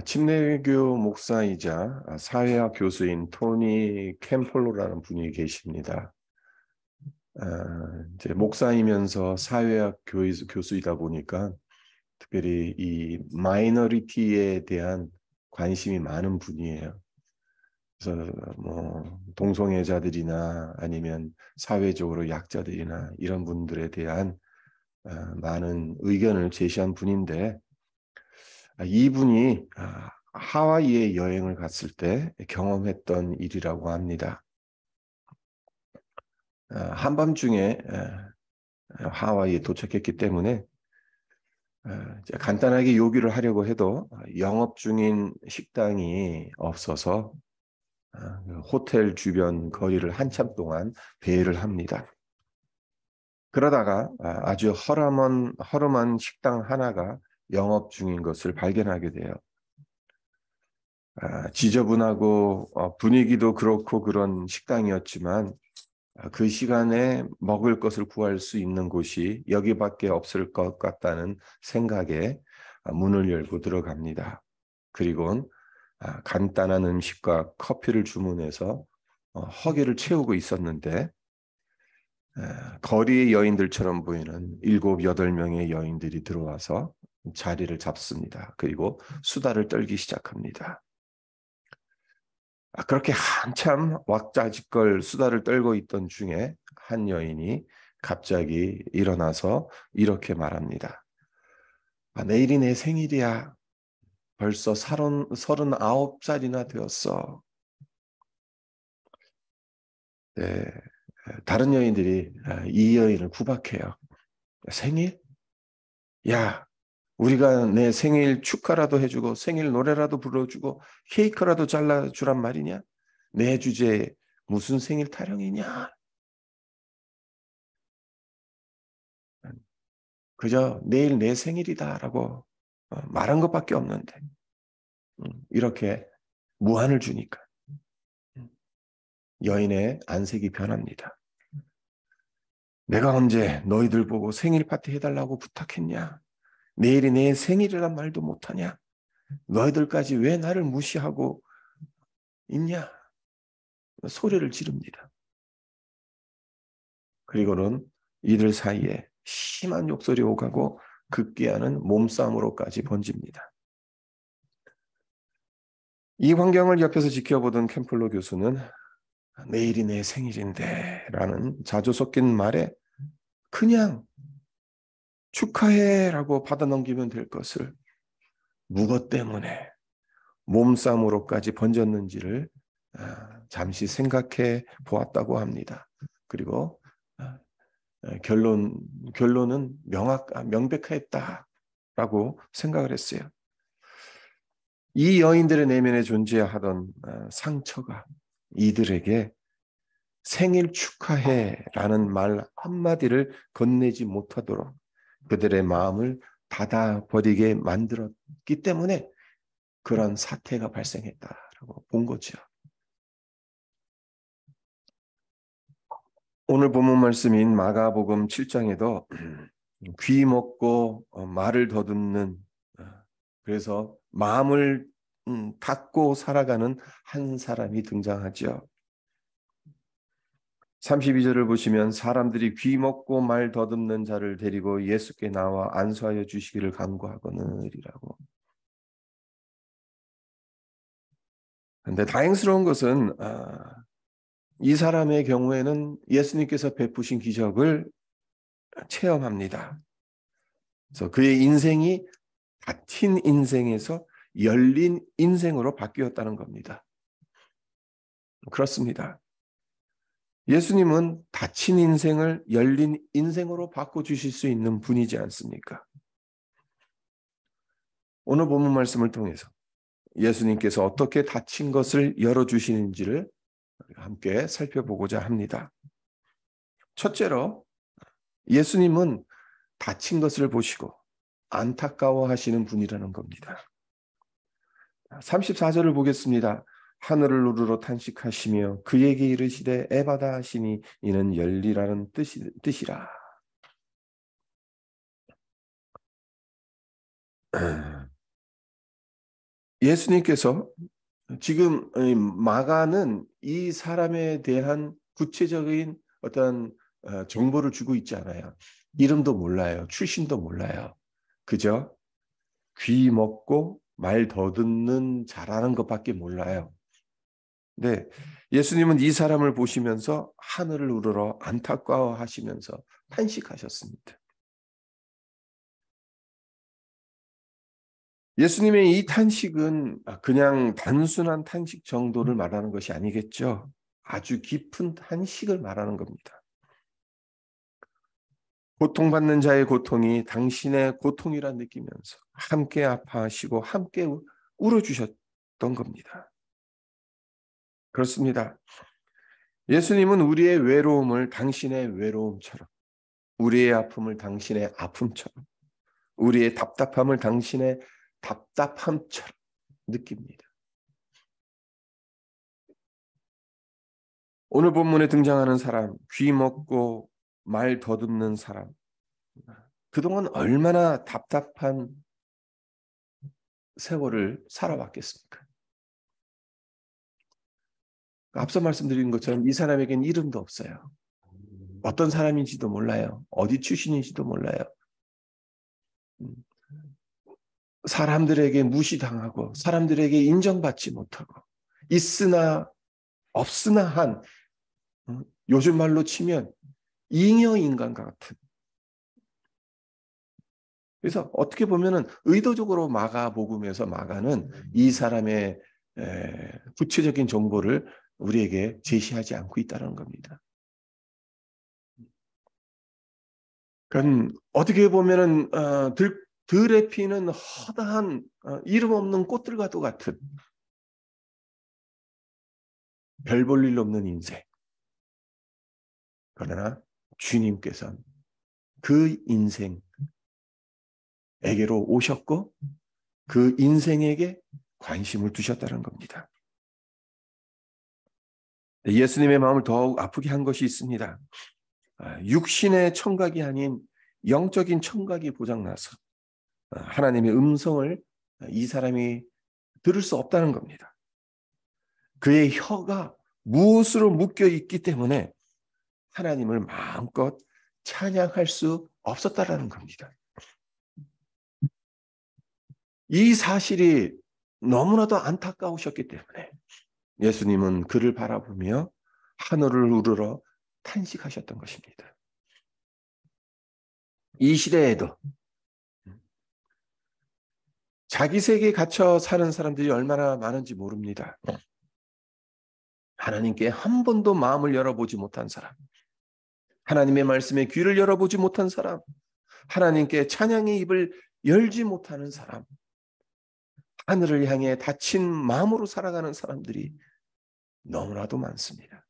침례교 목사이자 사회학 교수인 토니 캠폴로라는 분이 계십니다. 이제 목사이면서 사회학 교수이다 보니까 특별히 이 마이너리티에 대한 관심이 많은 분이에요. 그래서 뭐 동성애자들이나 아니면 사회적으로 약자들이나 이런 분들에 대한 많은 의견을 제시한 분인데, 이분이 하와이에 여행을 갔을 때 경험했던 일이라고 합니다. 한밤중에 하와이에 도착했기 때문에 간단하게 요기를 하려고 해도 영업 중인 식당이 없어서 호텔 주변 거리를 한참 동안 배회를 합니다. 그러다가 아주 허름한 식당 하나가 영업 중인 것을 발견하게 돼요. 지저분하고 분위기도 그렇고 그런 식당이었지만 그 시간에 먹을 것을 구할 수 있는 곳이 여기밖에 없을 것 같다는 생각에 문을 열고 들어갑니다. 그리고 간단한 음식과 커피를 주문해서 허기를 채우고 있었는데, 거리의 여인들처럼 보이는 7, 8명의 여인들이 들어와서 자리를 잡습니다. 그리고 수다를 떨기 시작합니다. 그렇게 한참 왁자지껄 수다를 떨고 있던 중에 한 여인이 갑자기 일어나서 이렇게 말합니다. 내일이 내 생일이야. 벌써 39살이나 되었어. 네, 다른 여인들이 이 여인을 구박해요. 생일? 야, 우리가 내 생일 축하라도 해주고 생일 노래라도 불러주고 케이크라도 잘라주란 말이냐? 내 주제에 무슨 생일 타령이냐? 그저 내일 내 생일이다라고 말한 것밖에 없는데 이렇게 무한을 주니까 여인의 안색이 변합니다. 내가 언제 너희들 보고 생일 파티 해달라고 부탁했냐? 내일이 내 생일이란 말도 못하냐? 너희들까지 왜 나를 무시하고 있냐? 소리를 지릅니다. 그리고는 이들 사이에 심한 욕설이 오가고 급기야는 몸싸움으로까지 번집니다. 이 광경을 옆에서 지켜보던 캠플러 교수는 내일이 내 생일인데 라는 자조 섞인 말에 그냥 축하해 라고 받아넘기면 될 것을 무엇 때문에 몸싸움으로까지 번졌는지를 잠시 생각해 보았다고 합니다. 그리고 결론은 명백했다라고 생각을 했어요. 이 여인들의 내면에 존재하던 상처가 이들에게 생일 축하해라는 말 한마디를 건네지 못하도록 그들의 마음을 닫아버리게 만들었기 때문에 그런 사태가 발생했다라고 본 거죠. 오늘 본문 말씀인 마가복음 7장에도 귀 먹고 말을 더듬는, 그래서 마음을 닫고 살아가는 한 사람이 등장하죠. 32절을 보시면 사람들이 귀 먹고 말 더듬는 자를 데리고 예수께 나와 안수하여 주시기를 간구하거늘이라고. 그런데 다행스러운 것은 이 사람의 경우에는 예수님께서 베푸신 기적을 체험합니다. 그래서 그의 인생이 닫힌 인생에서 열린 인생으로 바뀌었다는 겁니다. 그렇습니다. 예수님은 닫힌 인생을 열린 인생으로 바꿔주실 수 있는 분이지 않습니까? 오늘 본문 말씀을 통해서 예수님께서 어떻게 닫힌 것을 열어주시는지를 함께 살펴보고자 합니다. 첫째로 예수님은 닫힌 것을 보시고 안타까워하시는 분이라는 겁니다. 34절을 보겠습니다. 하늘을 우러러 탄식하시며 그에게 이르시되 에바다 하시니 이는 열리라는 뜻이라. 예수님께서 지금 마가는 이 사람에 대한 구체적인 어떤 정보를 주고 있지 않아요. 이름도 몰라요. 출신도 몰라요. 그저 귀 먹고 말 더듬는 잘하는 것밖에 몰라요. 네, 예수님은 이 사람을 보시면서 하늘을 우러러 안타까워하시면서 탄식하셨습니다. 예수님의 이 탄식은 그냥 단순한 탄식 정도를 말하는 것이 아니겠죠. 아주 깊은 탄식을 말하는 겁니다. 고통받는 자의 고통이 당신의 고통이라 느끼면서 함께 아파하시고 함께 울어주셨던 겁니다. 그렇습니다. 예수님은 우리의 외로움을 당신의 외로움처럼, 우리의 아픔을 당신의 아픔처럼, 우리의 답답함을 당신의 답답함처럼 느낍니다. 오늘 본문에 등장하는 사람, 귀 먹고 말 더듬는 사람, 그동안 얼마나 답답한 세월을 살아왔겠습니까? 앞서 말씀드린 것처럼 이 사람에겐 이름도 없어요. 어떤 사람인지도 몰라요. 어디 출신인지도 몰라요. 사람들에게 무시당하고 사람들에게 인정받지 못하고 있으나 없으나 한 요즘 말로 치면 잉여인간과 같은. 그래서 어떻게 보면은 의도적으로 마가복음에서 마가는 이 사람의 구체적인 정보를 우리에게 제시하지 않고 있다는 겁니다. 그러니까 어떻게 보면은 들에 피는 허다한 이름 없는 꽃들과도 같은 별 볼 일 없는 인생. 그러나 주님께서는 그 인생에게로 오셨고 그 인생에게 관심을 두셨다는 겁니다. 예수님의 마음을 더욱 아프게 한 것이 있습니다. 육신의 청각이 아닌 영적인 청각이 고장나서 하나님의 음성을 이 사람이 들을 수 없다는 겁니다. 그의 혀가 무엇으로 묶여 있기 때문에 하나님을 마음껏 찬양할 수 없었다라는 겁니다. 이 사실이 너무나도 안타까우셨기 때문에 예수님은 그를 바라보며 하늘을 우러러 탄식하셨던 것입니다. 이 시대에도 자기 세계에 갇혀 사는 사람들이 얼마나 많은지 모릅니다. 하나님께 한 번도 마음을 열어보지 못한 사람, 하나님의 말씀에 귀를 열어보지 못한 사람, 하나님께 찬양의 입을 열지 못하는 사람, 하늘을 향해 닫힌 마음으로 살아가는 사람들이 너무나도 많습니다.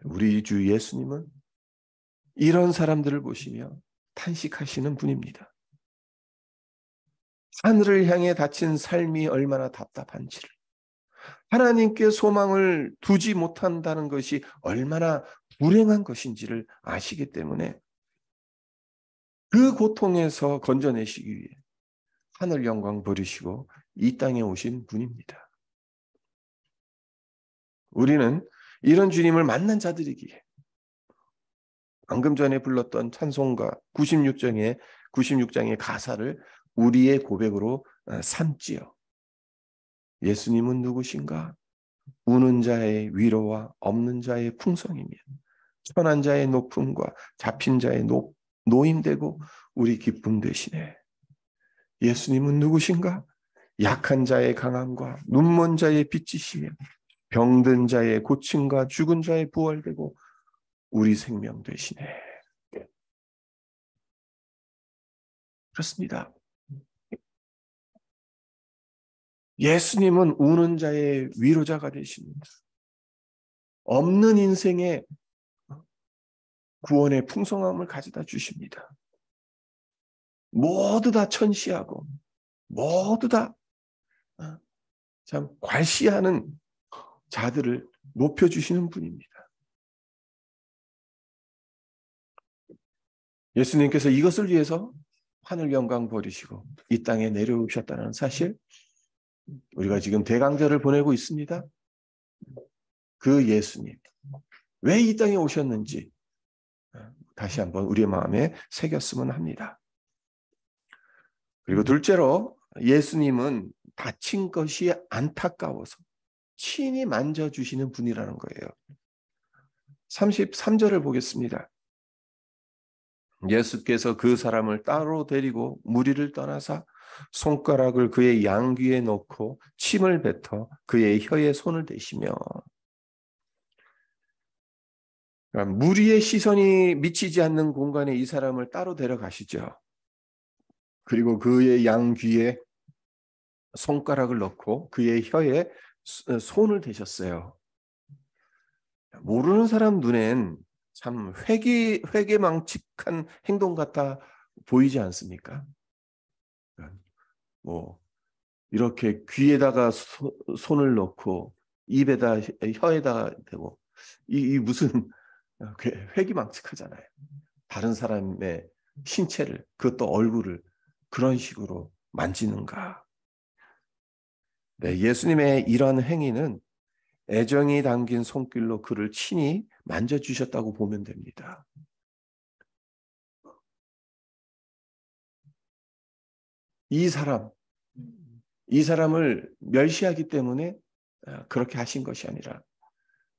우리 주 예수님은 이런 사람들을 보시며 탄식하시는 분입니다. 하늘을 향해 닫힌 삶이 얼마나 답답한지를, 하나님께 소망을 두지 못한다는 것이 얼마나 불행한 것인지를 아시기 때문에 그 고통에서 건져내시기 위해 하늘 영광 버리시고 이 땅에 오신 분입니다. 우리는 이런 주님을 만난 자들이기에 방금 전에 불렀던 찬송가 96장의 가사를 우리의 고백으로 삼지요. 예수님은 누구신가? 우는 자의 위로와 없는 자의 풍성이며 천한 자의 높음과 잡힌 자의 노임되고 우리 기쁨 되시네. 예수님은 누구신가? 약한 자의 강함과 눈먼 자의 빛이시며 병든 자의 고침과 죽은 자의 부활되고 우리 생명 되시네. 그렇습니다. 예수님은 우는 자의 위로자가 되십니다. 없는 인생에 구원의 풍성함을 가져다 주십니다. 모두 다 천시하고 모두 다 참 괄시하는 자들을 높여주시는 분입니다. 예수님께서 이것을 위해서 하늘 영광 버리시고 이 땅에 내려오셨다는 사실, 우리가 지금 대강절을 보내고 있습니다. 그 예수님, 왜 이 땅에 오셨는지 다시 한번 우리의 마음에 새겼으면 합니다. 그리고 둘째로, 예수님은 다친 것이 안타까워서 친히 만져주시는 분이라는 거예요. 33절을 보겠습니다. 예수께서 그 사람을 따로 데리고 무리를 떠나사 손가락을 그의 양귀에 넣고 침을 뱉어 그의 혀에 손을 대시며, 그러니까 무리의 시선이 미치지 않는 공간에 이 사람을 따로 데려가시죠. 그리고 그의 양귀에 손가락을 넣고 그의 혀에 손을 대셨어요. 모르는 사람 눈엔 참 회개망측한 행동 같아 보이지 않습니까? 뭐 이렇게 귀에다가 손을 넣고 입에다 혀에다 대고 이 무슨 회기망측하잖아요. 다른 사람의 신체를, 그것도 얼굴을 그런 식으로 만지는가? 네, 예수님의 이런 행위는 애정이 담긴 손길로 그를 친히 만져주셨다고 보면 됩니다. 이 사람을 멸시하기 때문에 그렇게 하신 것이 아니라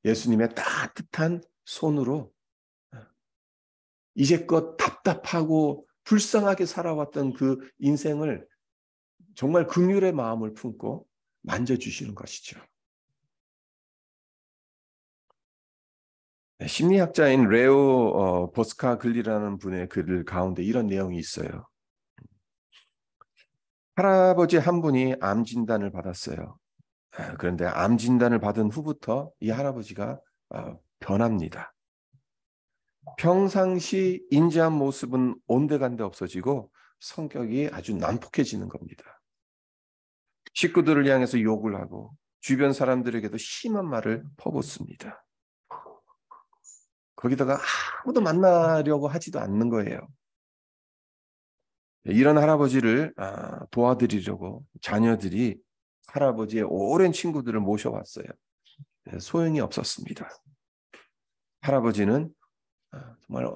예수님의 따뜻한 손으로 이제껏 답답하고 불쌍하게 살아왔던 그 인생을 정말 긍휼의 마음을 품고 만져주시는 것이죠. 심리학자인 레오 보스카글리라는 분의 글 가운데 이런 내용이 있어요. 할아버지 한 분이 암 진단을 받았어요. 그런데 암 진단을 받은 후부터 이 할아버지가 변합니다. 평상시 인자한 모습은 온데간데 없어지고 성격이 아주 난폭해지는 겁니다. 식구들을 향해서 욕을 하고 주변 사람들에게도 심한 말을 퍼붓습니다. 거기다가 아무도 만나려고 하지도 않는 거예요. 이런 할아버지를 도와드리려고 자녀들이 할아버지의 오랜 친구들을 모셔왔어요. 소용이 없었습니다. 할아버지는 정말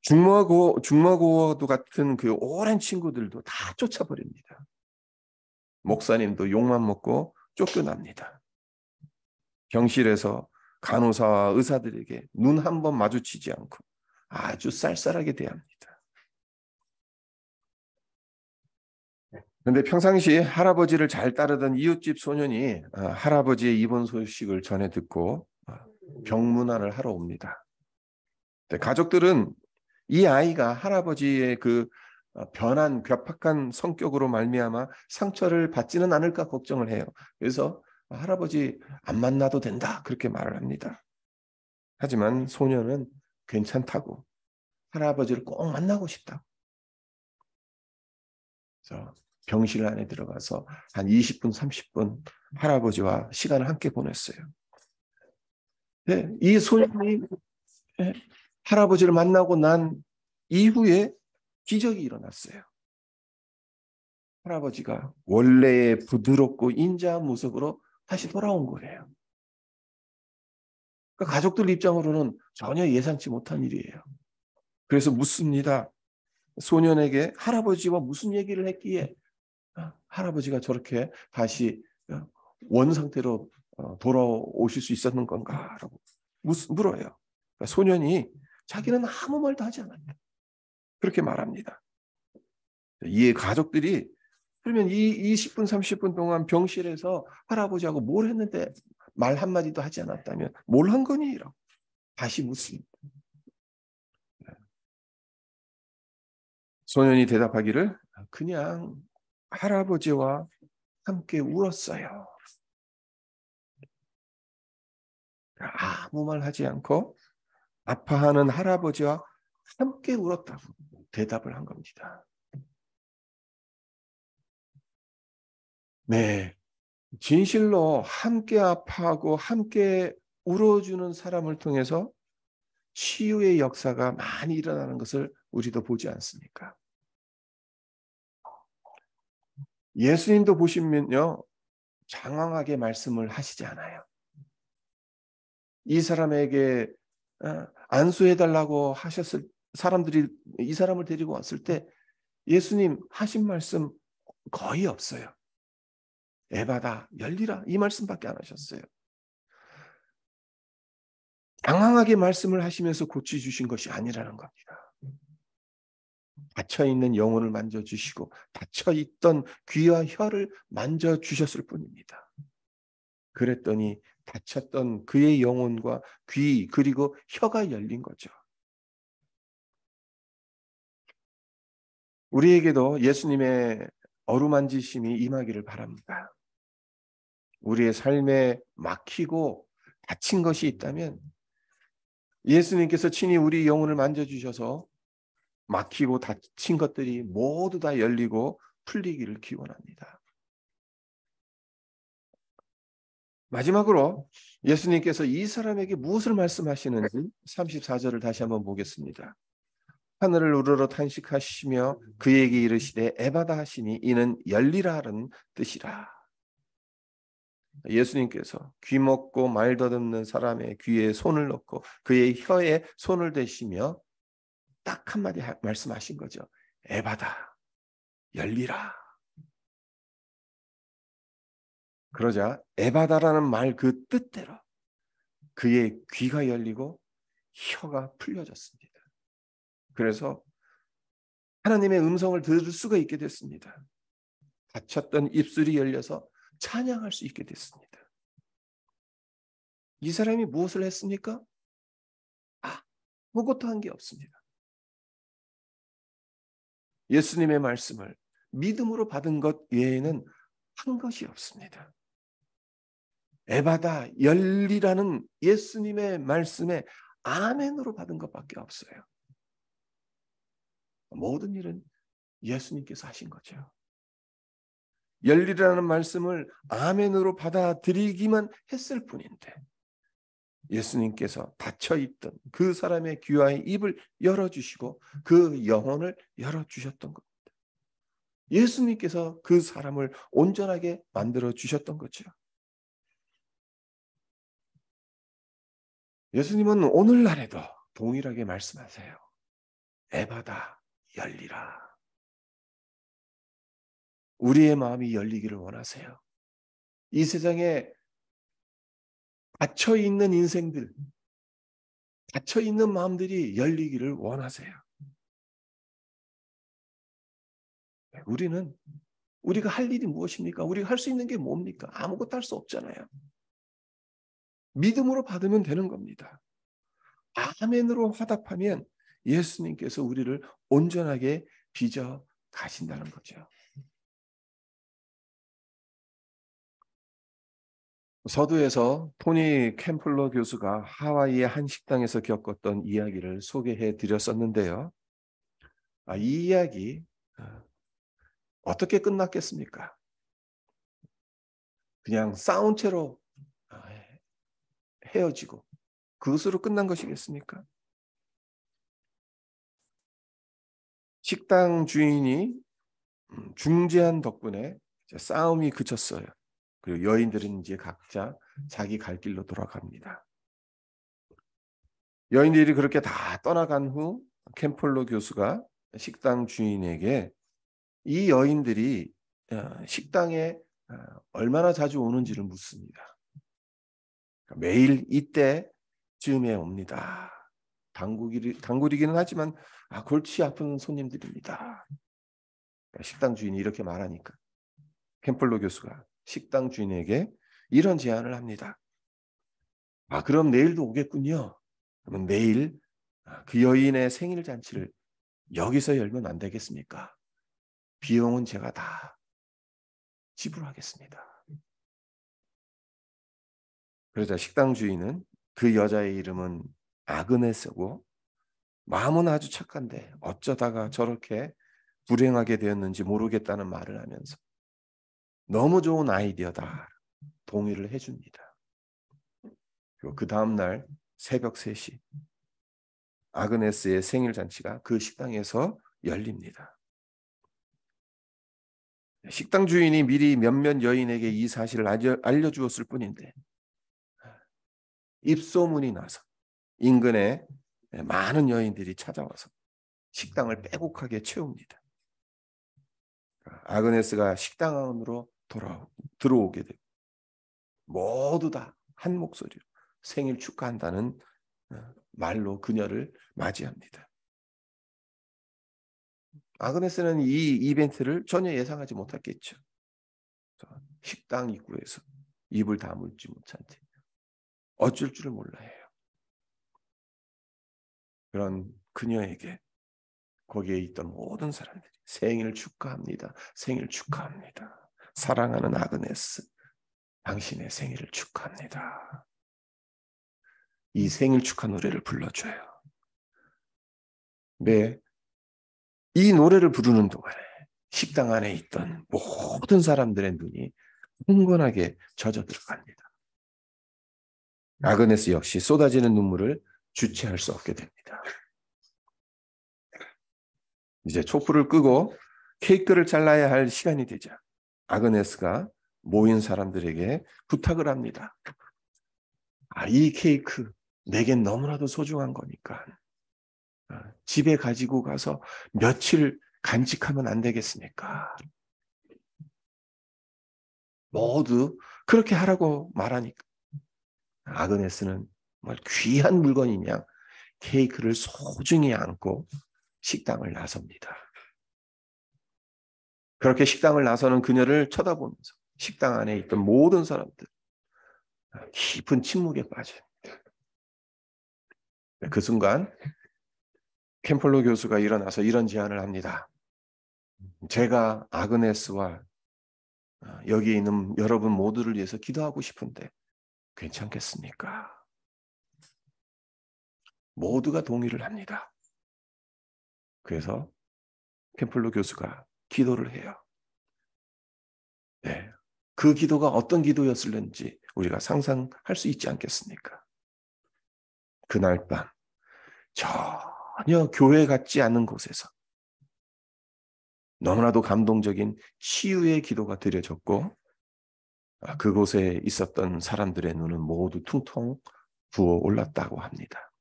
중마고도 같은 그 오랜 친구들도 다 쫓아버립니다. 목사님도 욕만 먹고 쫓겨납니다. 병실에서 간호사와 의사들에게 눈 한 번 마주치지 않고 아주 쌀쌀하게 대합니다. 그런데 평상시에 할아버지를 잘 따르던 이웃집 소년이 할아버지의 입원 소식을 전해 듣고 병문안을 하러 옵니다. 가족들은 이 아이가 할아버지의 그 변한 괴팍한 성격으로 말미암아 상처를 받지는 않을까 걱정을 해요. 그래서 할아버지 안 만나도 된다 그렇게 말을 합니다. 하지만 소년은 괜찮다고, 할아버지를 꼭 만나고 싶다고. 그래서 병실 안에 들어가서 한 20분, 30분 할아버지와 시간을 함께 보냈어요. 네, 이 소년이 할아버지를 만나고 난 이후에 기적이 일어났어요. 할아버지가 원래의 부드럽고 인자한 모습으로 다시 돌아온 거예요. 그러니까 가족들 입장으로는 전혀 예상치 못한 일이에요. 그래서 묻습니다. 소년에게 할아버지와 무슨 얘기를 했기에 할아버지가 저렇게 다시 원 상태로 돌아오실 수 있었는 건가라고 물어요. 그러니까 소년이 자기는 아무 말도 하지 않았다. 그렇게 말합니다. 이에 가족들이 그러면 이 20분, 30분 동안 병실에서 할아버지하고 뭘 했는데 말 한마디도 하지 않았다면 뭘 한 거니? 라고 다시 묻습니다. 소년이 대답하기를 그냥 할아버지와 함께 울었어요. 아무 말 하지 않고 아파하는 할아버지와 함께 울었다고 대답을 한 겁니다. 네, 진실로 함께 아파하고 함께 울어주는 사람을 통해서 치유의 역사가 많이 일어나는 것을 우리도 보지 않습니까? 예수님도 보시면요, 장황하게 말씀을 하시지 않아요. 이 사람에게 안수해달라고 하셨을 사람들이 이 사람을 데리고 왔을 때 예수님 하신 말씀 거의 없어요. 에바다 열리라 이 말씀밖에 안 하셨어요. 장황하게 말씀을 하시면서 고쳐주신 것이 아니라는 겁니다. 닫혀있는 영혼을 만져주시고 닫혀있던 귀와 혀를 만져주셨을 뿐입니다. 그랬더니 닫혔던 그의 영혼과 귀 그리고 혀가 열린 거죠. 우리에게도 예수님의 어루만지심이 임하기를 바랍니다. 우리의 삶에 막히고 닫힌 것이 있다면 예수님께서 친히 우리 영혼을 만져주셔서 막히고 닫힌 것들이 모두 다 열리고 풀리기를 기원합니다. 마지막으로 예수님께서 이 사람에게 무엇을 말씀하시는지 34절을 다시 한번 보겠습니다. 하늘을 우러러 탄식하시며 그에게 이르시되 에바다 하시니 이는 열리라는 뜻이라. 예수님께서 귀 먹고 말 더듬는 사람의 귀에 손을 넣고 그의 혀에 손을 대시며 딱 한마디 말씀하신 거죠. 에바다, 열리라. 그러자 에바다라는 말 그 뜻대로 그의 귀가 열리고 혀가 풀려졌습니다. 그래서 하나님의 음성을 들을 수가 있게 됐습니다. 닫혔던 입술이 열려서 찬양할 수 있게 됐습니다. 이 사람이 무엇을 했습니까? 아무것도 한 게 없습니다. 예수님의 말씀을 믿음으로 받은 것 외에는 한 것이 없습니다. 에바다 열리라는 예수님의 말씀에 아멘으로 받은 것밖에 없어요. 모든 일은 예수님께서 하신 거죠. 열리라는 말씀을 아멘으로 받아들이기만 했을 뿐인데 예수님께서 닫혀있던 그 사람의 귀와 입을 열어주시고 그 영혼을 열어주셨던 겁니다. 예수님께서 그 사람을 온전하게 만들어주셨던 거죠. 예수님은 오늘날에도 동일하게 말씀하세요. 에바다 열리라. 우리의 마음이 열리기를 원하세요. 이 세상에 닫혀있는 인생들, 닫혀있는 마음들이 열리기를 원하세요. 우리가 할 일이 무엇입니까? 우리가 할 수 있는 게 뭡니까? 아무것도 할 수 없잖아요. 믿음으로 받으면 되는 겁니다. 아멘으로 화답하면 예수님께서 우리를 온전하게 빚어 가신다는 거죠. 서두에서 토니 캠플러 교수가 하와이의 한 식당에서 겪었던 이야기를 소개해 드렸었는데요. 이 이야기 어떻게 끝났겠습니까? 그냥 싸운 채로 헤어지고 그것으로 끝난 것이겠습니까? 식당 주인이 중재한 덕분에 싸움이 그쳤어요. 그리고 여인들은 이제 각자 자기 갈 길로 돌아갑니다. 여인들이 그렇게 다 떠나간 후 캠플러 교수가 식당 주인에게 이 여인들이 식당에 얼마나 자주 오는지를 묻습니다. 매일 이때쯤에 옵니다. 단골이기는 하지만 골치 아픈 손님들입니다. 식당 주인이 이렇게 말하니까 캠플러 교수가 식당 주인에게 이런 제안을 합니다. 그럼 내일도 오겠군요. 그러면 내일 그 여인의 생일 잔치를 여기서 열면 안 되겠습니까? 비용은 제가 다 지불하겠습니다. 그러자 식당 주인은 그 여자의 이름은 아그네스고 마음은 아주 착한데 어쩌다가 저렇게 불행하게 되었는지 모르겠다는 말을 하면서 너무 좋은 아이디어다 동의를 해줍니다. 그리고 그 다음날 새벽 3시 아그네스의 생일 잔치가 그 식당에서 열립니다. 식당 주인이 미리 몇몇 여인에게 이 사실을 알려주었을 뿐인데 입소문이 나서 인근에 많은 여인들이 찾아와서 식당을 빼곡하게 채웁니다. 아그네스가 식당 안으로 들어오게 되고 모두 다 한 목소리로 생일 축하한다는 말로 그녀를 맞이합니다. 아그네스는 이 이벤트를 전혀 예상하지 못했겠죠. 식당 입구에서 입을 다물지 못한 채 어쩔 줄을 몰라 해요. 그런 그녀에게 거기에 있던 모든 사람들이 생일 축하합니다. 생일 축하합니다. 사랑하는 아그네스, 당신의 생일을 축하합니다. 이 생일 축하 노래를 불러줘요. 네, 이 노래를 부르는 동안에 식당 안에 있던 모든 사람들의 눈이 흥건하게 젖어 들어갑니다. 아그네스 역시 쏟아지는 눈물을 주체할 수 없게 됩니다. 이제 촛불을 끄고 케이크를 잘라야 할 시간이 되자 아그네스가 모인 사람들에게 부탁을 합니다. 이 케이크 내겐 너무나도 소중한 거니까 집에 가지고 가서 며칠 간직하면 안 되겠습니까? 모두 그렇게 하라고 말하니까 아그네스는 정말 귀한 물건이냐 케이크를 소중히 안고 식당을 나섭니다. 그렇게 식당을 나서는 그녀를 쳐다보면서 식당 안에 있던 모든 사람들 깊은 침묵에 빠집니다. 그 순간 캠플로 교수가 일어나서 이런 제안을 합니다. 제가 아그네스와 여기 있는 여러분 모두를 위해서 기도하고 싶은데 괜찮겠습니까? 모두가 동의를 합니다. 그래서 캠플로 교수가 기도를 해요. 네, 그 기도가 어떤 기도였을는지 우리가 상상할 수 있지 않겠습니까? 그날 밤 전혀 교회 같지 않은 곳에서 너무나도 감동적인 치유의 기도가 드려졌고 그곳에 있었던 사람들의 눈은 모두 퉁퉁 부어올랐다고 합니다.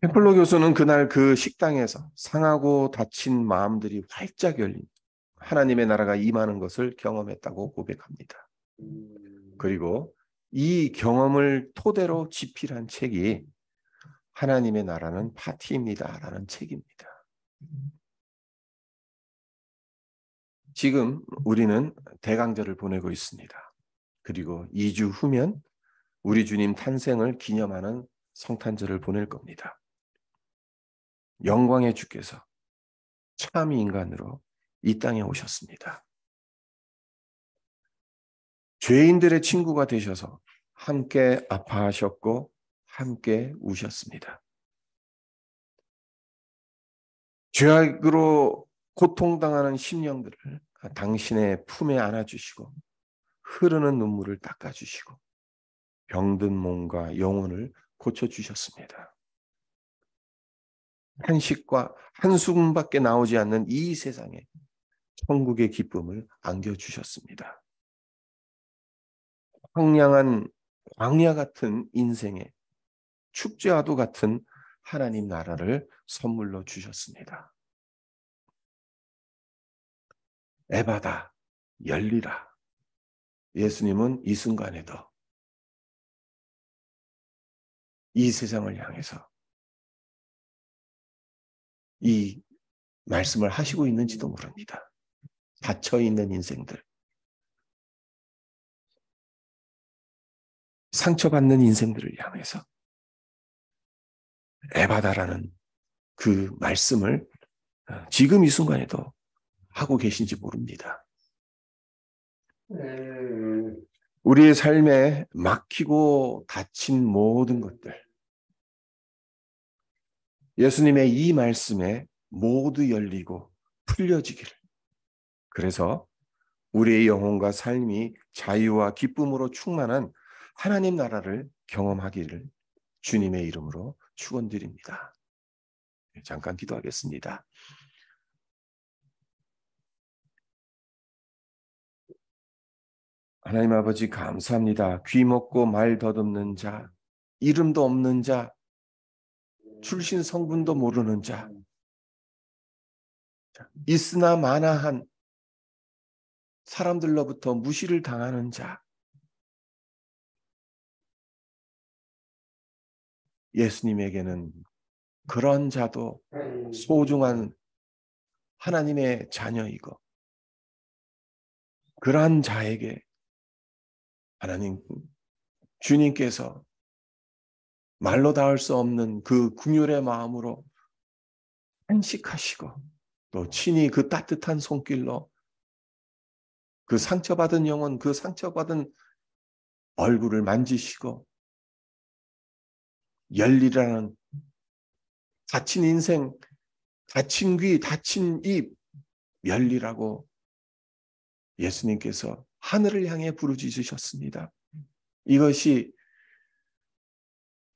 템플러 교수는 그날 그 식당에서 상하고 다친 마음들이 활짝 열린 하나님의 나라가 임하는 것을 경험했다고 고백합니다. 그리고 이 경험을 토대로 집필한 책이 하나님의 나라는 파티입니다라는 책입니다. 지금 우리는 대강절을 보내고 있습니다. 그리고 2주 후면 우리 주님 탄생을 기념하는 성탄절을 보낼 겁니다. 영광의 주께서 참 인간으로 이 땅에 오셨습니다. 죄인들의 친구가 되셔서 함께 아파하셨고 함께 우셨습니다. 죄악으로 고통당하는 심령들을 당신의 품에 안아주시고 흐르는 눈물을 닦아주시고 병든 몸과 영혼을 고쳐주셨습니다. 한식과 한숨밖에 나오지 않는 이 세상에 천국의 기쁨을 안겨주셨습니다. 황량한 광야 같은 인생에 축제와도 같은 하나님 나라를 선물로 주셨습니다. 에바다 열리라. 예수님은 이 순간에도 이 세상을 향해서 이 말씀을 하시고 있는지도 모릅니다. 닫혀있는 인생들, 상처받는 인생들을 향해서 에바다라는 그 말씀을 지금 이 순간에도 하고 계신지 모릅니다. 우리의 삶에 막히고 닫힌 모든 것들, 예수님의 이 말씀에 모두 열리고 풀려지기를. 그래서 우리의 영혼과 삶이 자유와 기쁨으로 충만한 하나님 나라를 경험하기를 주님의 이름으로 축원드립니다. 잠깐 기도하겠습니다. 하나님 아버지 감사합니다. 귀 먹고 말 더듬는 자, 이름도 없는 자, 출신 성분도 모르는 자, 있으나 마나한 사람들로부터 무시를 당하는 자, 예수님에게는 그런 자도 소중한 하나님의 자녀이고, 그러한 자에게 하나님 주님께서 말로 닿을 수 없는 그 긍휼의 마음으로 안식하시고, 또 친히 그 따뜻한 손길로 그 상처받은 영혼, 그 상처받은 얼굴을 만지시고, 열리라는 다친 인생, 다친 귀, 다친 입 열리라고 예수님께서 하늘을 향해 부르짖으셨습니다. 이것이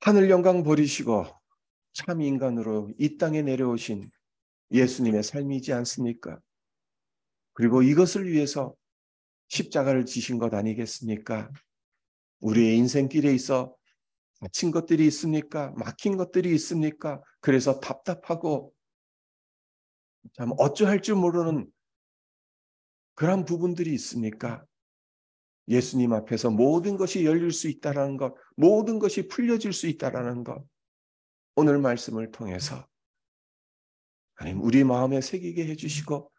하늘 영광 버리시고 참 인간으로 이 땅에 내려오신 예수님의 삶이지 않습니까? 그리고 이것을 위해서 십자가를 지신 것 아니겠습니까? 우리의 인생길에 있어 다친 것들이 있습니까? 막힌 것들이 있습니까? 그래서 답답하고 참 어찌할 줄 모르는 그런 부분들이 있습니까? 예수님 앞에서 모든 것이 열릴 수 있다는 것, 모든 것이 풀려질 수 있다는 것, 오늘 말씀을 통해서 하나님 우리 마음에 새기게 해주시고,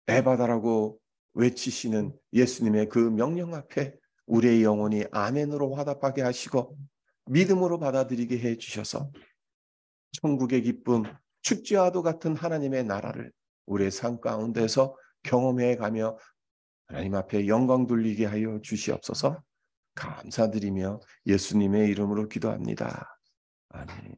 에바다라고 외치시는 예수님의 그 명령 앞에 우리의 영혼이 아멘으로 화답하게 하시고 믿음으로 받아들이게 해주셔서 천국의 기쁨, 축제와도 같은 하나님의 나라를 우리의 삶 가운데서 경험해 가며 하나님 앞에 영광 돌리게 하여 주시옵소서. 감사드리며 예수님의 이름으로 기도합니다. 아멘.